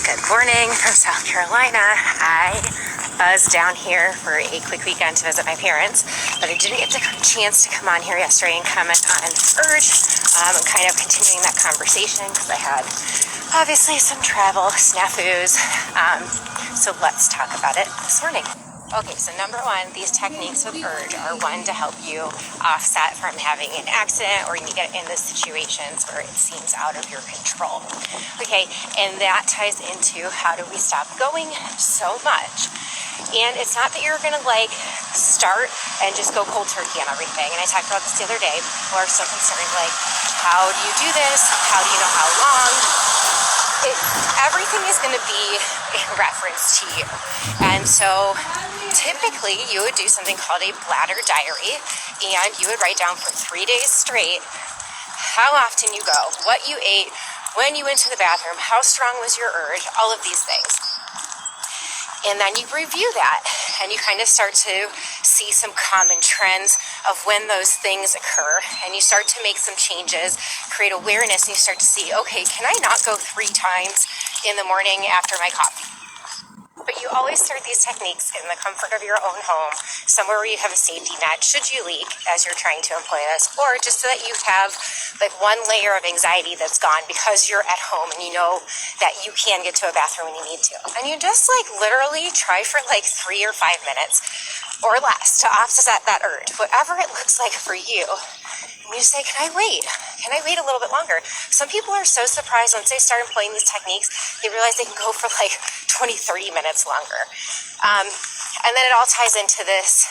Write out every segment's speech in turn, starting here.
Good morning from South Carolina. I buzzed down here for a quick weekend to visit my parents, but I didn't get the chance to come on here yesterday and comment on Urge. I'm kind of continuing that conversation because I had obviously some travel snafus. So let's talk about it this morning. Okay, so number one, these techniques with Urge are one to help you offset from having an accident or you get in those situations where it seems out of your control. Okay, and that ties into how do we stop going so much. And it's not that you're gonna start and just go cold turkey on everything. And I talked about this the other day. People are so concerned, how do you do this? How do you know how long? Everything is gonna be in reference to you. And so typically you would do something called a bladder diary, and you would write down for 3 days straight how often you go, what you ate, when you went to the bathroom, how strong was your urge, all of these things. And then you review that and you kind of start to see some common trends of when those things occur, and you start to make some changes, create awareness, and you start to see, okay, can I not go 3 times in the morning after my coffee? But you always start these techniques in the comfort of your own home, somewhere where you have a safety net should you leak as you're trying to employ this, or just so that you have one layer of anxiety that's gone because you're at home and you know that you can get to a bathroom when you need to. And you just literally try for 3 or 5 minutes or less to offset that urge, whatever it looks like for you. And you say, can I wait? Can I wait a little bit longer? Some people are so surprised once they start employing these techniques, they realize they can go for 20, 30 minutes longer. And then it all ties into this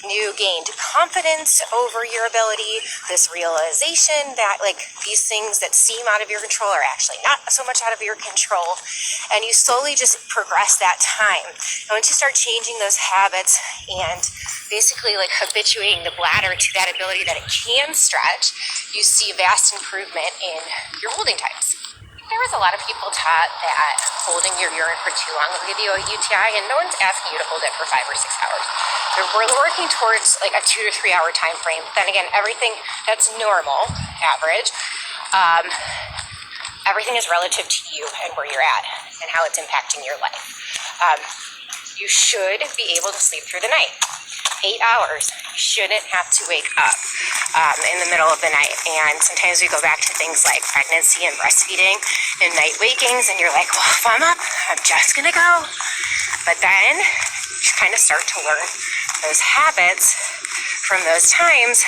new gained confidence over your ability, this realization that these things that seem out of your control are actually not so much out of your control, and you slowly just progress that time. And once you start changing those habits and basically habituating the bladder to that ability that it can stretch, you see vast improvement in your holding times. There was a lot of people taught that holding your urine for too long will give you a UTI, and no one's asking you to hold it for 5 or 6 hours. We're working towards a 2 to 3 hour time frame. Then again, everything that's normal, average, everything is relative to you and where you're at and how it's impacting your life. You should be able to sleep through the night. 8 hours. You shouldn't have to wake up in the middle of the night. And sometimes we go back to things like pregnancy and breastfeeding and night wakings, and you're like, well, if I'm up, I'm just gonna go. But then you kind of start to learn those habits from those times,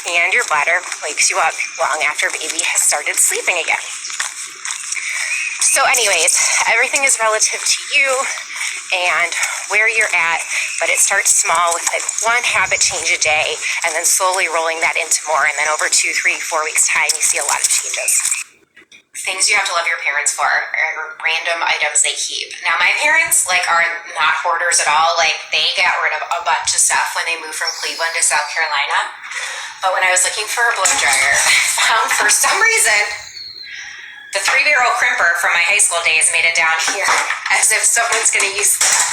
and your bladder wakes you up long after baby has started sleeping again. So anyways, everything is relative to you and where you're at, but it starts small with one habit change a day, and then slowly rolling that into more, and then over 2, 3, 4 weeks time, you see a lot of changes. Things you have to love your parents for are random items they keep. Now, my parents are not hoarders at all. They got rid of a bunch of stuff when they moved from Cleveland to South Carolina. But when I was looking for a blow dryer, I found, for some reason, the 3-barrel crimper from my high school days made it down here, as if someone's going to use that.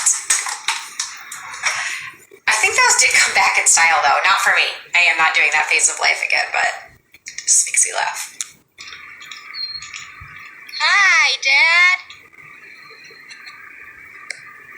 I think those did come back in style, though. Not for me. I am not doing that phase of life again, but it just makes me laugh. Hi, Dad.